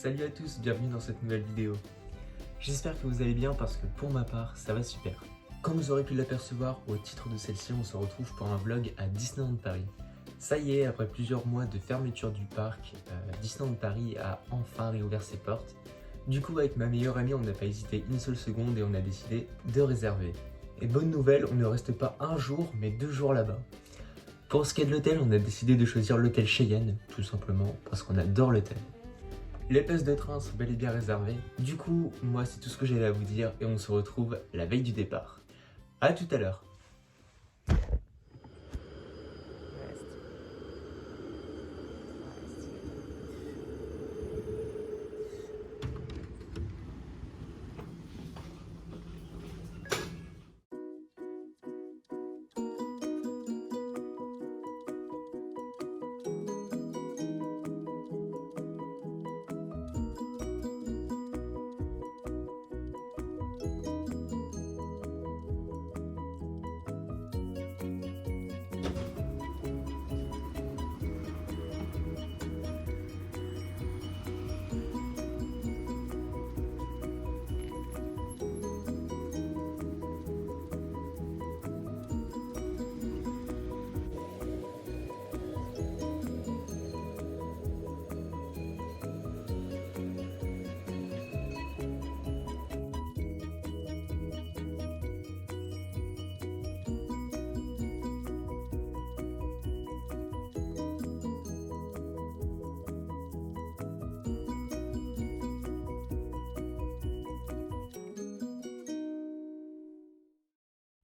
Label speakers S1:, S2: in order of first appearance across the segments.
S1: Salut à tous, bienvenue dans cette nouvelle vidéo. J'espère que vous allez bien parce que pour ma part, ça va super. Comme vous aurez pu l'apercevoir au titre de celle-ci, on se retrouve pour un vlog à Disneyland Paris. Ça y est, après plusieurs mois de fermeture du parc, Disneyland Paris a enfin réouvert ses portes. Du coup, avec ma meilleure amie, on n'a pas hésité une seule seconde et on a décidé de réserver. Et bonne nouvelle, on ne reste pas un jour, mais 2 jours là-bas. Pour ce qui est de l'hôtel, on a décidé de choisir l'hôtel Cheyenne, tout simplement parce qu'on adore l'hôtel. Les places de train sont bel et bien réservées. Du coup, moi c'est tout ce que j'avais à vous dire et on se retrouve la veille du départ. A tout à l'heure.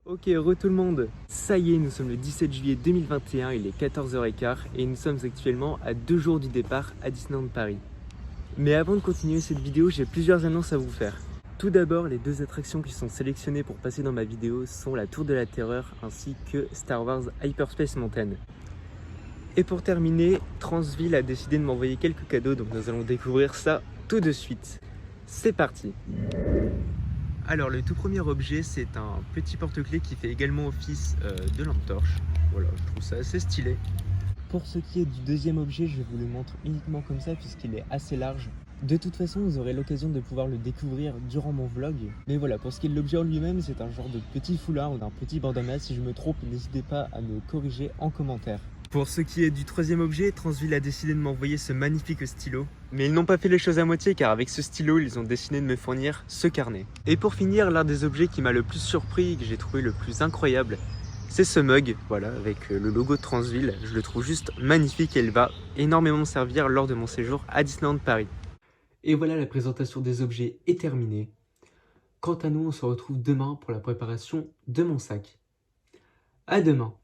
S1: Ok, tout le monde, ça y est, nous sommes le 17 juillet 2021, il est 14h15 et nous sommes actuellement à 2 jours du départ à Disneyland Paris. Mais avant de continuer cette vidéo, j'ai plusieurs annonces à vous faire. Tout d'abord, les 2 attractions qui sont sélectionnées pour passer dans ma vidéo sont la Tour de la Terreur ainsi que Star Wars Hyperspace Mountain. Et pour terminer, Transville a décidé de m'envoyer quelques cadeaux, donc nous allons découvrir ça tout de suite. C'est parti! Alors le tout premier objet, c'est un petit porte-clés qui fait également office de lampe torche. Voilà, je trouve ça assez stylé. Pour ce qui est du deuxième objet, je vous le montre uniquement comme ça puisqu'il est assez large. De toute façon, vous aurez l'occasion de pouvoir le découvrir durant mon vlog. Mais voilà, pour ce qui est de l'objet en lui-même, c'est un genre de petit foulard ou d'un petit bandana. Si je me trompe, n'hésitez pas à me corriger en commentaire. Pour ce qui est du troisième objet, Transville a décidé de m'envoyer ce magnifique stylo. Mais ils n'ont pas fait les choses à moitié car avec ce stylo, ils ont décidé de me fournir ce carnet. Et pour finir, l'un des objets qui m'a le plus surpris et que j'ai trouvé le plus incroyable, c'est ce mug, voilà, avec le logo de Transville. Je le trouve juste magnifique et il va énormément me servir lors de mon séjour à Disneyland Paris. Et voilà, la présentation des objets est terminée. Quant à nous, on se retrouve demain pour la préparation de mon sac. À demain!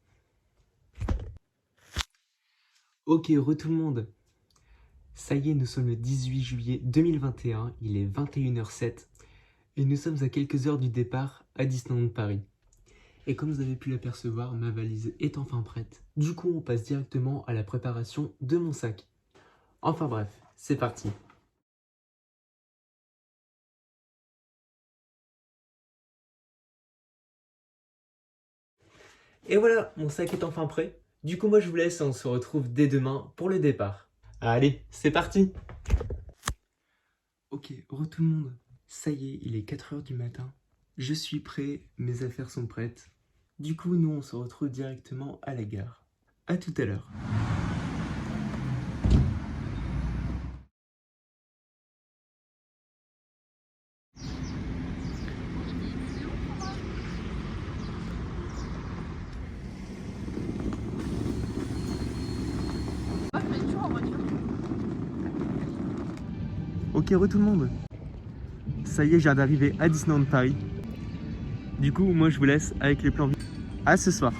S1: Ok, tout le monde. Ça y est, nous sommes le 18 juillet 2021, il est 21h07 et nous sommes à quelques heures du départ à Disneyland Paris. Et comme vous avez pu l'apercevoir, ma valise est enfin prête. Du coup, on passe directement à la préparation de mon sac. Enfin bref, c'est parti. Et voilà, mon sac est enfin prêt. Du coup, moi je vous laisse et on se retrouve dès demain pour le départ. Allez, c'est parti! Ok, tout le monde. Ça y est, il est 4h du matin. Je suis prêt, mes affaires sont prêtes. Du coup, nous, on se retrouve directement à la gare. À tout à l'heure. Ok, tout le monde. Ça y est, je viens d'arriver à Disneyland Paris. Du coup, moi, je vous laisse avec les plans. À ce soir.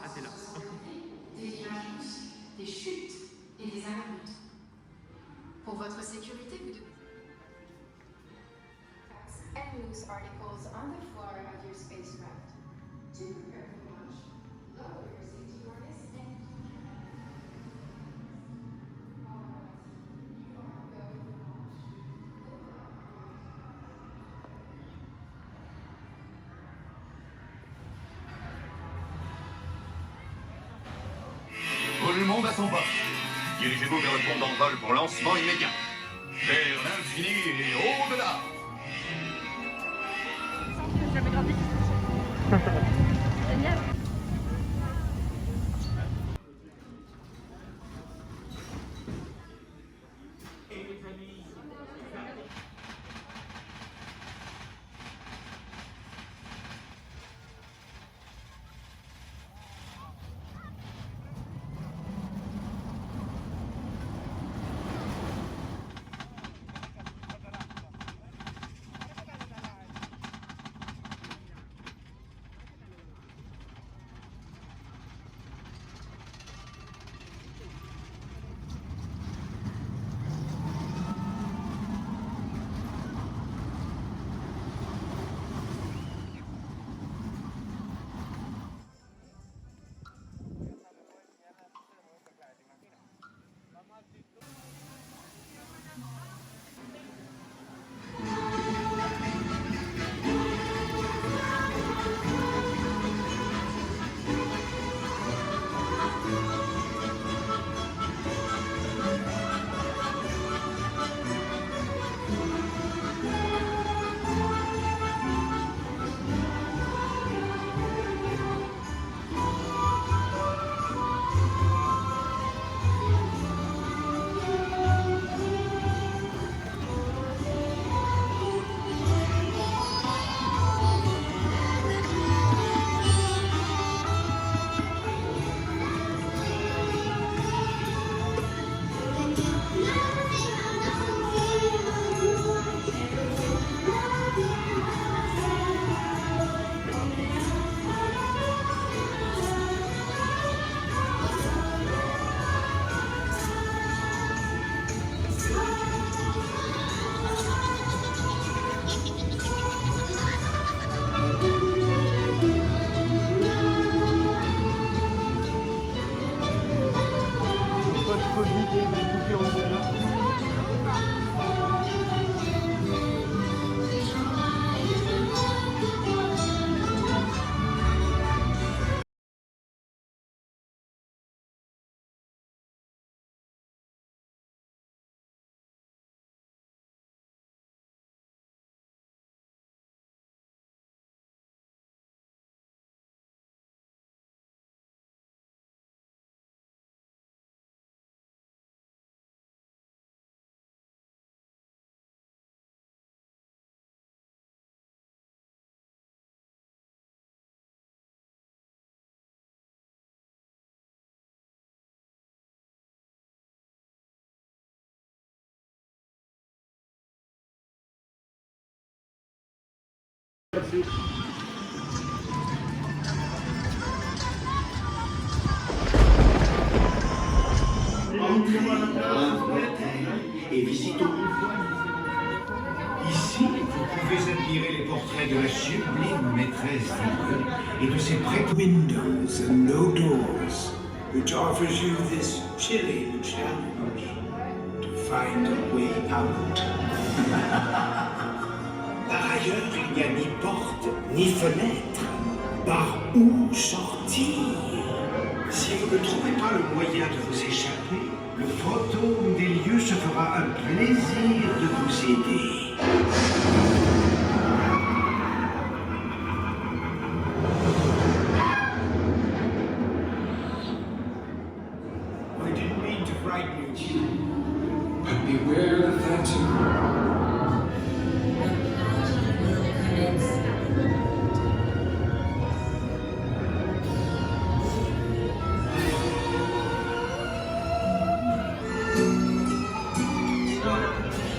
S1: Ah, t'es là.
S2: find loose articles on the floor of your spacecraft. To prepare for launch, lower your safety harness and
S3: Tout le monde à son poste. Dirigez-vous vers le pont d'envol pour lancement immédiat. Vers l'infini et au-delà.
S4: Jamais gravé. Génial.
S5: Et visitons. Ici, vous pouvez admirer les portraits de la sublime maîtresse des lieux et de ses prêtres.
S6: Windows and no doors, which offers you this chilling challenge to find a way out. Par ailleurs, il n'y a ni porte, ni fenêtre. Par où sortir?
S5: Si vous ne trouvez pas le moyen de vous échapper, le fantôme des lieux se fera un plaisir de vous aider.
S6: I didn't mean to frighten you.
S7: But beware the phantom.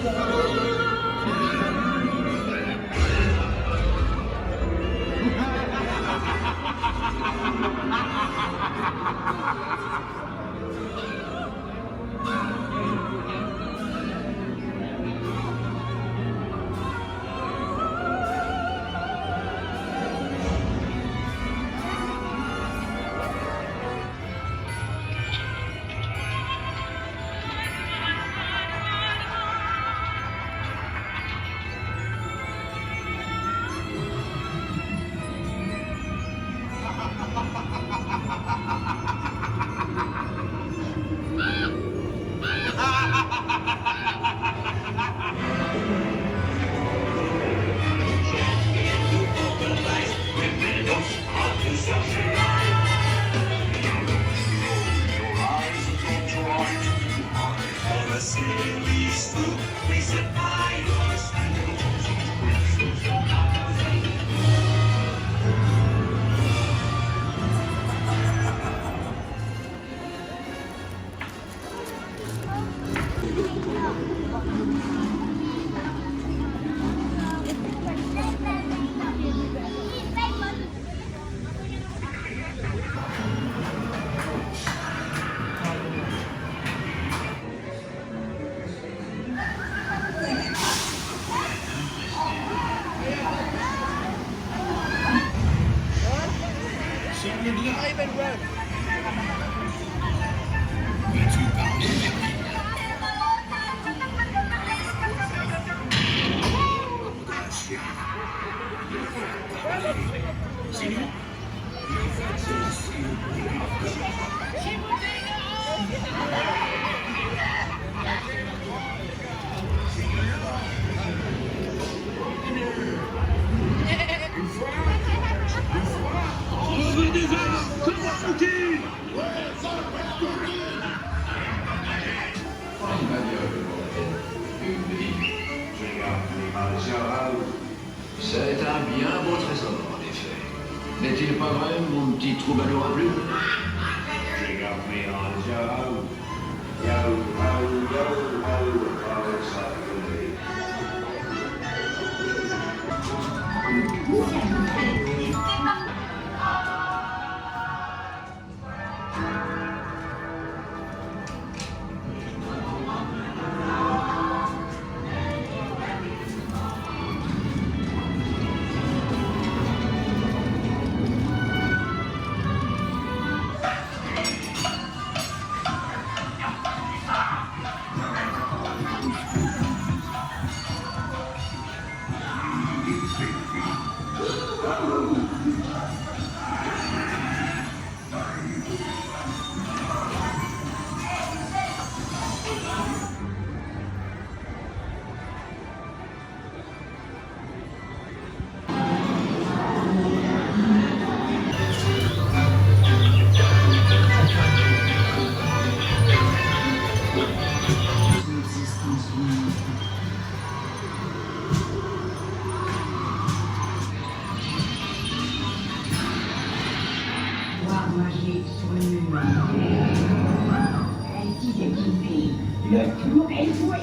S2: Thank you.
S3: C'est un bien beau trésor, en effet. N'est-il pas vrai, mon petit troubadour à plumes?
S4: Magique sur le mur. Ainsi équipé, le tour est joué.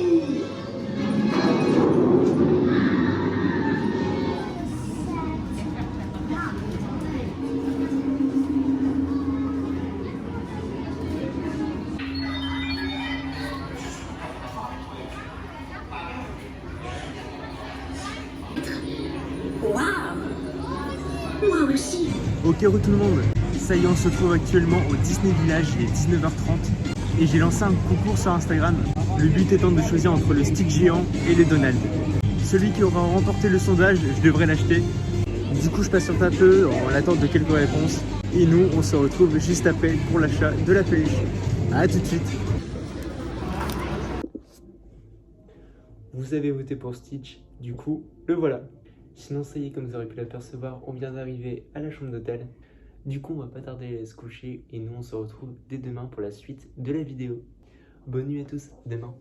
S8: Moi aussi.
S1: Ok tout le monde, ça y est on se trouve actuellement au Disney Village, il est 19h30 et j'ai lancé un concours sur Instagram. Le but étant de choisir entre le stick géant et les Donald. Celui qui aura remporté le sondage, je devrais l'acheter. Du coup je patiente un peu en l'attente de quelques réponses et nous on se retrouve juste après pour l'achat de la peluche. A tout de suite. Vous avez voté pour Stitch, du coup le voilà. Sinon ça y est, comme vous aurez pu l'apercevoir, on vient d'arriver à la chambre d'hôtel. Du coup on va pas tarder à se coucher et nous on se retrouve dès demain pour la suite de la vidéo. Bonne nuit à tous, demain.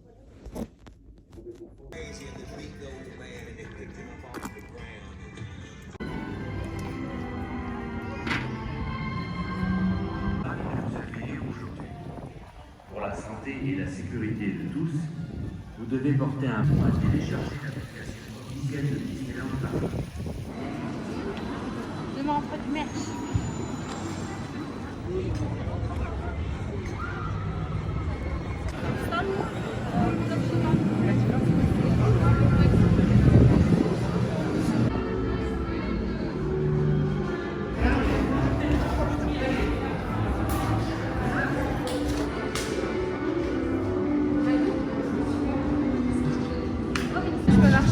S9: Pour la santé et la sécurité de tous, vous devez porter un bon à télécharger l'application officielle de Disneyland Paris.
S8: Demain on fera du merch. Je peux marcher.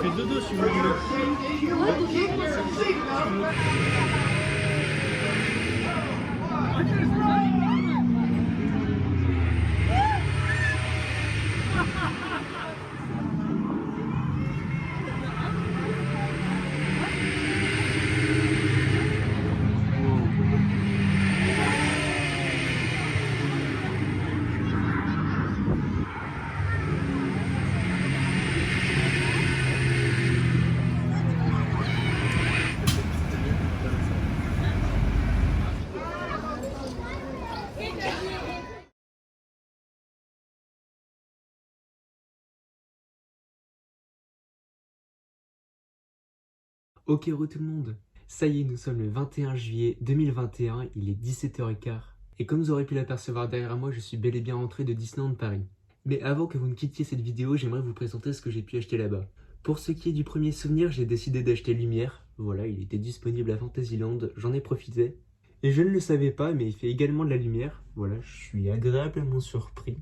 S1: fais dodo si vous voulez. Ok, re tout le monde. Ça y est, nous sommes le 21 juillet 2021, il est 17h15. Et comme vous aurez pu l'apercevoir derrière moi, je suis bel et bien entré de Disneyland Paris. Mais avant que vous ne quittiez cette vidéo, j'aimerais vous présenter ce que j'ai pu acheter là-bas. Pour ce qui est du premier souvenir, j'ai décidé d'acheter Lumière. Voilà, il était disponible à Fantasyland, j'en ai profité. Et je ne le savais pas, mais il fait également de la lumière. Voilà, je suis agréablement surpris.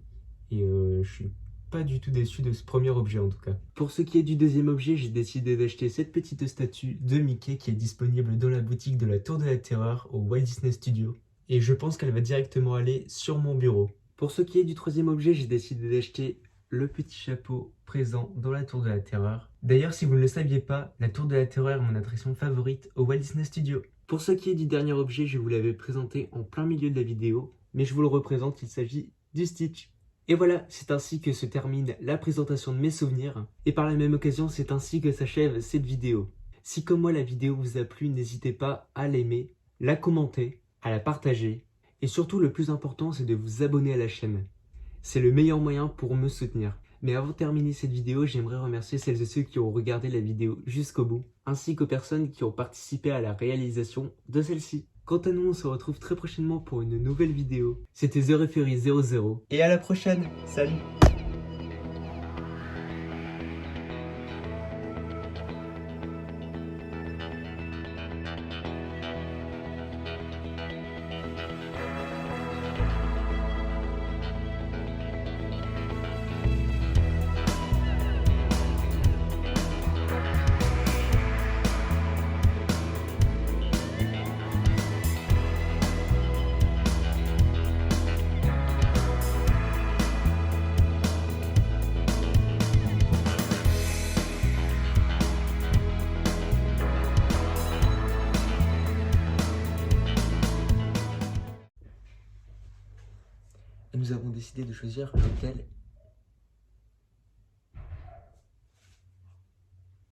S1: Et je suis pas du tout déçu de ce premier objet en tout cas. Pour ce qui est du deuxième objet, j'ai décidé d'acheter cette petite statue de Mickey qui est disponible dans la boutique de la Tour de la Terreur au Walt Disney Studio. Et je pense qu'elle va directement aller sur mon bureau. Pour ce qui est du troisième objet, j'ai décidé d'acheter le petit chapeau présent dans la Tour de la Terreur. D'ailleurs, si vous ne le saviez pas, la Tour de la Terreur est mon attraction favorite au Walt Disney Studio. Pour ce qui est du dernier objet, je vous l'avais présenté en plein milieu de la vidéo, mais je vous le représente, il s'agit du Stitch. Et voilà, c'est ainsi que se termine la présentation de mes souvenirs. Et par la même occasion, c'est ainsi que s'achève cette vidéo. Si comme moi la vidéo vous a plu, n'hésitez pas à l'aimer, la commenter, à la partager. Et surtout le plus important, c'est de vous abonner à la chaîne. C'est le meilleur moyen pour me soutenir. Mais avant de terminer cette vidéo, j'aimerais remercier celles et ceux qui ont regardé la vidéo jusqu'au bout, ainsi qu'aux personnes qui ont participé à la réalisation de celle-ci. Quant à nous, on se retrouve très prochainement pour une nouvelle vidéo. C'était The Referee 00. Et à la prochaine. Salut. Nous avons décidé de choisir l'hôtel